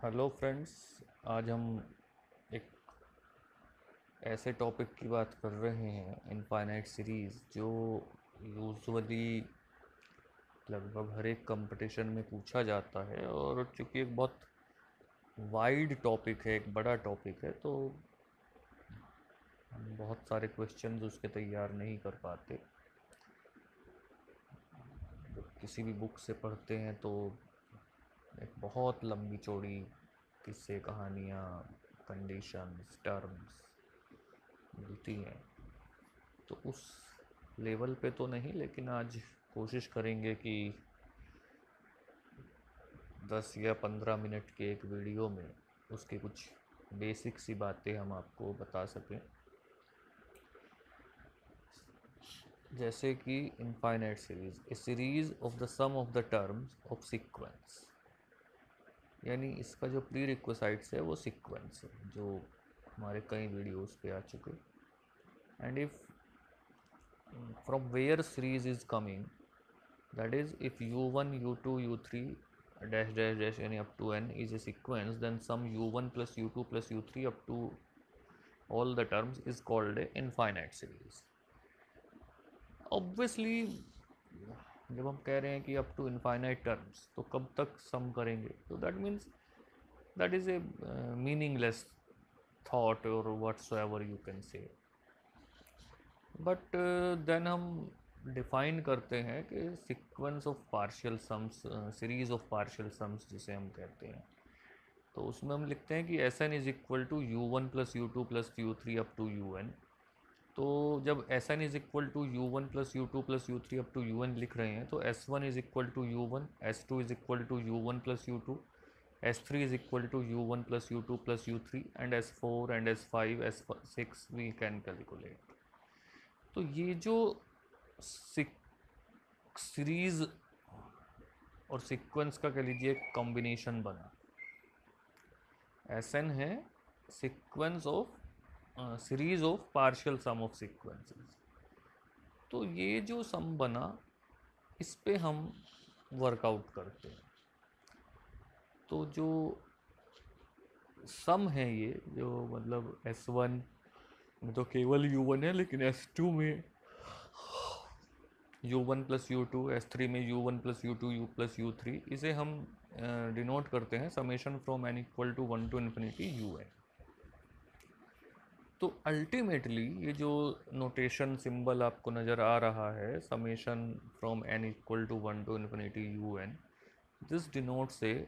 Hello friends. आज हम एक ऐसे टॉपिक की बात कर रहे हैं, इनफाइनाइट सीरीज़, जो यूजुअली लगभग हर एक कंपटीशन में पूछा जाता है। और चूंकि एक बहुत वाइड टॉपिक है, एक बड़ा टॉपिक है, तो हम बहुत सारे क्वेश्चंस उसके तैयार नहीं कर पाते। जब किसी भी बुक से पढ़ते हैं तो एक बहुत लंबी चौड़ी किस्से, कहानियाँ, कंडीशंस, टर्म्स मिलती हैं। तो उस लेवल पे तो नहीं, लेकिन आज कोशिश करेंगे कि 10 या 15 मिनट के एक वीडियो में उसकी कुछ बेसिक सी बातें हम आपको बता सकें। जैसे कि infinite series, a series of the sum of the terms of sequence, यानी इसका जो प्री रिक्विसाइट्स है वो सीक्वेंस है, जो हमारे कई वीडियोस पे आ चुके। And if from where series is coming, that is if u1 u2 u3 dash dash dash any up to n is a sequence, then some u1 plus u2 plus u3 up to all the terms is called a infinite series. Obviously जब हम कह रहे हैं कि up to infinite terms, तो कब तक sum करेंगे? तो that means that is a meaningless thought और whatsoever you can say. But then हम डिफाइन करते हैं कि sequence of partial sums, series of partial sums जिसे हम कहते हैं, तो उसमें हम लिखते हैं कि s n is equal to u one plus u two plus u three up to u n. तो जब s n is equal to u one plus u two plus u three up to u n लिख रहे हैं, तो s one is equal to u one, s two is equal to u one plus u two, s three is equal to u one plus u two plus u three, and s four and s five s six we can calculate. तो ये जो series और sequence का कह लीजिए combination बना, s n है sequence of series of partial sum of sequences. तो ये जो सम बना, इस पे हम वर्कआउट करते हैं। तो जो सम है, ये जो मतलब एस वन में तो केवल यू वन है, लेकिन एस टू में u one plus u two, s three में u one plus u two u plus u three, इसे हम डिनोट करते हैं summation from n equal to one to infinity u n. तो ultimately ये जो नोटेशन सिंबल आपको नज़र आ रहा है, summation from n equal to one to infinity u n, this denotes a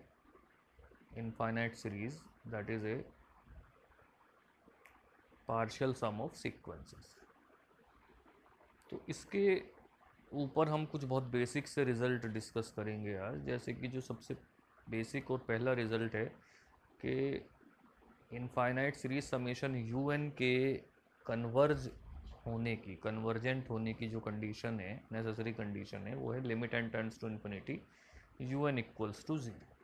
infinite series, that is a partial sum of sequences. तो इसके ऊपर हम कुछ बहुत बेसिक से रिज़ल्ट डिस्कस करेंगे आज। जैसे कि जो सबसे बेसिक और पहला रिज़ल्ट है कि infinite series summation u n के कन्वर्ज होने की, कन्वर्जेंट होने की जो कंडीशन है, नेसेसरी कंडीशन है, वो है limit n tends to infinity u n equals to zero.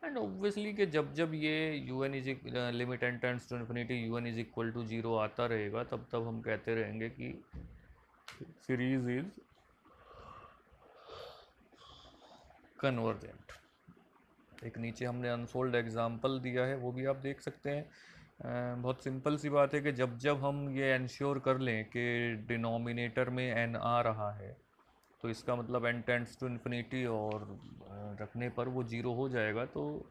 And obviously कि जब जब ये u n is limit n tends to infinity u n is equal to zero आता रहेगा, तब तब हम कहते रहेंगे कि सीरीज इज कन्वर्जेंट। एक नीचे हमने अनसोल्ड एग्जाम्पल दिया है, वो भी आप देख सकते हैं। बहुत सिंपल सी बात है कि जब जब हम ये इंश्योर कर लें कि डिनोमिनेटर में एन आ रहा है, तो इसका मतलब एन टेंड्स टू इन्फिनिटी और रखने पर वो ज़ीरो हो जाएगा, तो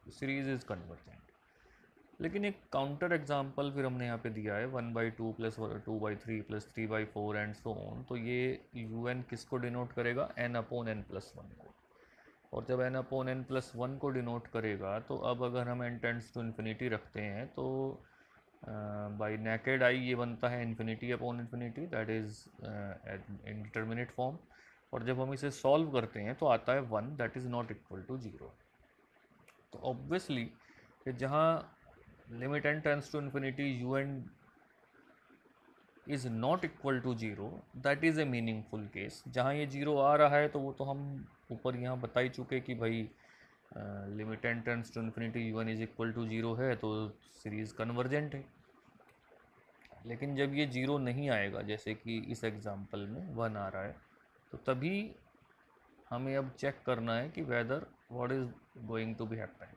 सीरीज इज़ कन्वर्जेंट। लेकिन एक काउंटर एग्जांपल फिर हमने यहाँ पे दिया है, 1/2 plus 2/3 plus 3/4 and so on. तो ये यू एन किसको डिनोट करेगा? N upon n plus one को। और जब n upon n plus one को डिनोट करेगा, तो अब अगर हम एन टेंड्स टू इन्फिनिटी रखते हैं, तो बाय नेकेड आई ये बनता है infinity upon infinity, that is indeterminate form. और जब हम इसे सॉल्व करते हैं तो आता है one, that is not equal to zero. तो ऑब्वियसली कि जहाँ limit n tends to infinity u n is not equal to zero, that is a meaningful case. जहाँ ये ज़ीरो आ रहा है, तो वो तो हम ऊपर यहाँ बता ही चुके कि भाई limit n tends to infinity u n is equal to zero है, तो सीरीज़ कन्वर्जेंट है। लेकिन जब ये ज़ीरो नहीं आएगा, जैसे कि इस एग्जांपल में वन आ रहा है, तो तभी हमें अब चेक करना है कि whether what is going to be happen.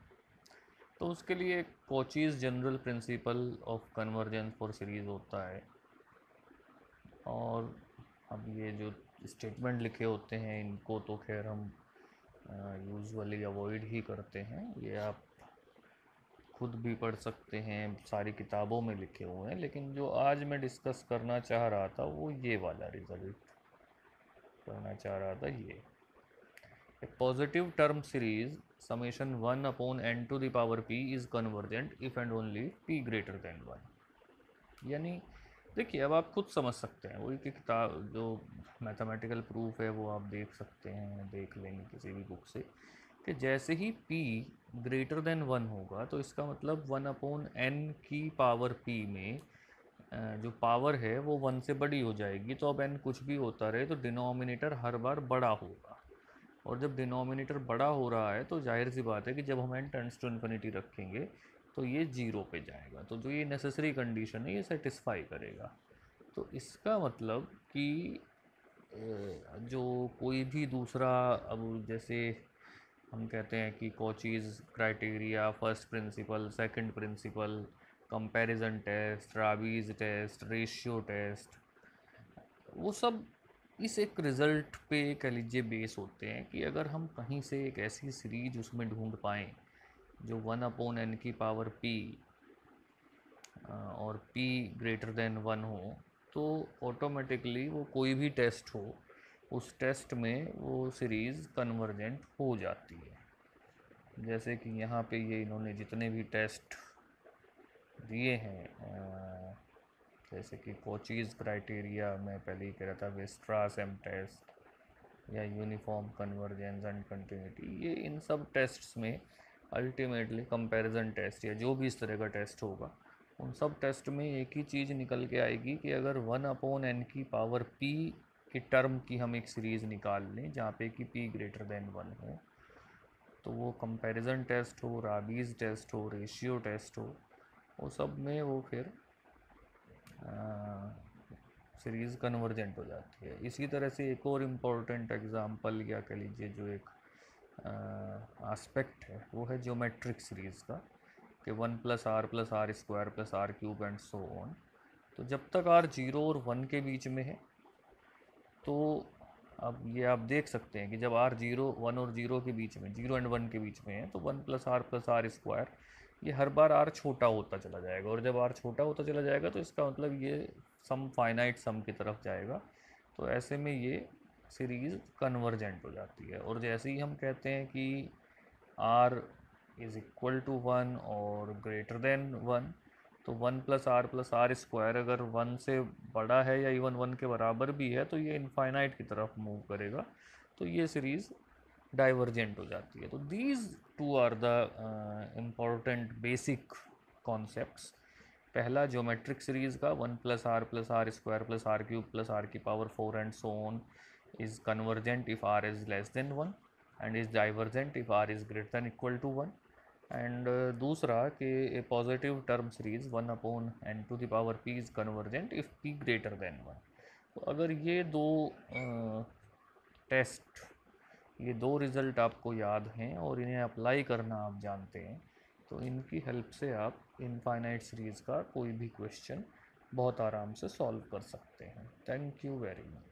तो उसके लिए Cauchy's general principle of convergence for series होता है। और अब ये जो स्टेटमेंट लिखे होते हैं इनको तो खैर हम यूजुअली अवॉइड ही करते हैं, ये आप खुद भी पढ़ सकते हैं, सारी किताबों में लिखे हुए हैं। लेकिन जो आज मैं डिस्कस करना चाह रहा था वो ये वाला रिजल्ट करना चाह रहा था। ये A positive term series summation 1 upon n to the power p is convergent if and only p greater than 1। यानी देखिए, अब आप खुद समझ सकते हैं, वही की किताब जो मैथमेटिकल प्रूफ है वो आप देख सकते हैं, देख लेंगे किसी भी बुक से, कि जैसे ही p ग्रेटर देन 1 होगा तो इसका मतलब 1 अपॉन n की पावर p में जो पावर है वो 1 से बड़ी हो जाएगी। तो अब n कुछ भी होता रहे तो डिनोमिनेटर हर बार बड़ा होगा, और जब डिनोमिनेटर बड़ा हो रहा है तो जाहिर सी बात है कि जब हम n टेंड्स टू इन्फिनिटी रखेंगे तो ये जीरो पे जाएगा। तो जो ये नेसेसरी कंडीशन है ये सेटिस्फाई करेगा। तो इसका मतलब कि जो कोई भी दूसरा, अब जैसे हम कहते हैं कि Cauchy's criteria, first principle, second principle, comparison test, Raabe's test, ratio test, वो सब इस एक रिज़ल्ट पे कह लीजिए बेस होते हैं कि अगर हम कहीं से एक ऐसी सीरीज उसमें ढूंढ पाएँ जो 1 अपॉन n की पावर p और p ग्रेटर देन 1 हो, तो ऑटोमेटिकली वो कोई भी टेस्ट हो उस टेस्ट में वो सीरीज़ कन्वर्जेंट हो जाती है। जैसे कि यहाँ पे ये इन्होंने जितने भी टेस्ट दिए हैं, जैसे कि कॉचीज़ क्राइटेरिया, मैं पहले ही कह रहा था, वेस्ट्रास-एम टेस्ट या यूनिफॉर्म कन्वर्जेंस एंड कंटिन्यूटी, ये इन सब टेस्ट्स में अल्टीमेटली कंपैरिजन टेस्ट या जो भी इस तरह का टेस्ट होगा उन सब टेस्ट में एक ही चीज़ निकल के आएगी कि अगर 1 अपॉन n की पावर p की टर्म की हम एक सीरीज़ निकाल लें जहाँ पे कि p ग्रेटर देन 1 हो, तो वो कंपैरिजन टेस्ट हो, राबीज़ टेस्ट हो, रेशियो टेस्ट हो, वो सब में वो फिर सीरीज़ कन्वर्जेंट हो जाती है। इसी तरह से एक और इम्पोर्टेंट एग्जांपल या कह लीजिए जो एक एस्पेक्ट है वो है ज्योमेट्रिक सीरीज़ का, कि 1 plus r square plus r cube and so on. तो जब तक आर 0 और 1 के बीच में है तो अब ये आप देख सकते हैं कि जब आर 1 और 0 के बीच में, 0 एंड 1 के बीच में है, तो 1 प्लस आर स्क्वायर ये हर बार आर छोटा होता चला जाएगा, और जब आर छोटा होता चला जाएगा तो इसका मतलब ये सम फाइनाइट सम की तरफ जाएगा। तो ऐसे में ये सीरीज़ कन्वर्जेंट हो जाती है। और जैसे ही हम कहते हैं कि आर इज़ इक्वल टू 1 और ग्रेटर देन 1, तो 1 प्लस आर स्क्वायर अगर 1 से बड़ा है या इवन 1 के बराबर भी है तो ये इनफाइनाइट की तरफ मूव करेगा, तो ये सीरीज़ डाइवर्जेंट हो जाती है। तो these two are the important basic concepts. पहला ज्योमेट्रिक सीरीज़ का 1 plus r square plus r cube plus r की power 4 and so on is convergent if r is less than 1 and is divergent if r is greater than equal to 1। And दूसरा कि a positive term series 1 upon n to the power p is convergent if p greater than 1। तो अगर ये दो test, ये दो result आपको याद हैं और इन्हें अप्लाई करना आप जानते हैं, तो इनकी हेल्प से आप इनफाइनाइट सीरीज़ का कोई भी क्वेश्चन बहुत आराम से सॉल्व कर सकते हैं। Thank you very much.